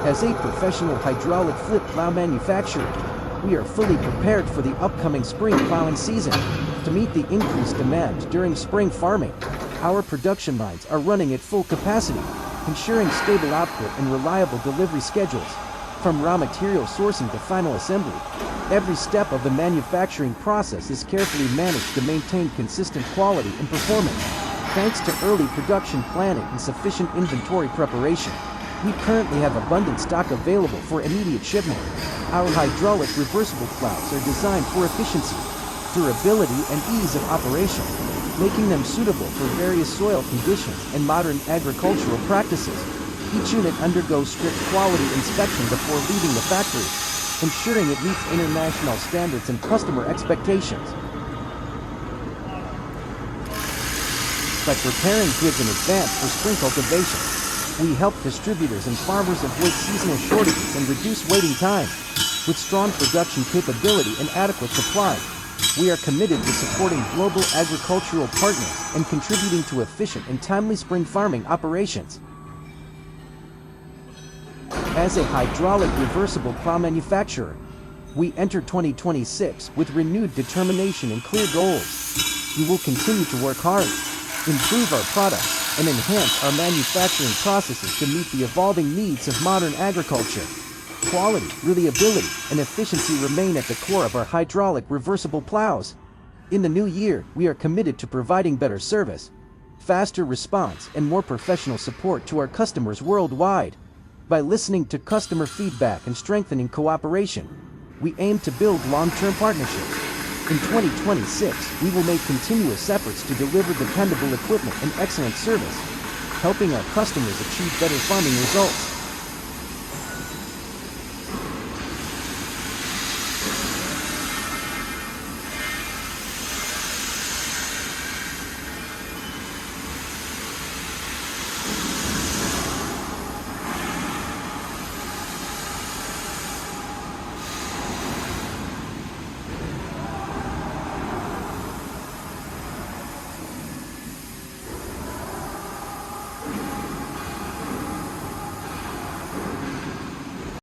As a professional hydraulic flip plow manufacturer, we are fully prepared for the upcoming spring plowing season. To meet the increased demand during spring farming, our production lines are running at full capacity, ensuring stable output and reliable delivery schedules. From raw material sourcing to final assembly, every step of the manufacturing process is carefully managed to maintain consistent quality and performance. Thanks to early production planning and sufficient inventory preparation, we currently have abundant stock available for immediate shipment. Our hydraulic reversible plows are designed for efficiency, durability, and ease of operation, making them suitable for various soil conditions and modern agricultural practices. Each unit undergoes strict quality inspection before leaving the factory, ensuring it meets international standards and customer expectations. By preparing goods in advance for spring cultivation, we help distributors and farmers avoid seasonal shortages and reduce waiting time. With strong production capability and adequate supply, we are committed to supporting global agricultural partners and contributing to efficient and timely spring farming operations. As a hydraulic reversible plow manufacturer, we enter 2026 with renewed determination and clear goals. We will continue to work hard, improve our products, and enhance our manufacturing processes to meet the evolving needs of modern agriculture. Quality, reliability, and efficiency remain at the core of our hydraulic reversible plows. In the new year, we are committed to providing better service, faster response, and more professional support to our customers worldwide. By listening to customer feedback and strengthening cooperation, we aim to build long-term partnerships. In 2026, we will make continuous efforts to deliver dependable equipment and excellent service, helping our customers achieve better farming results.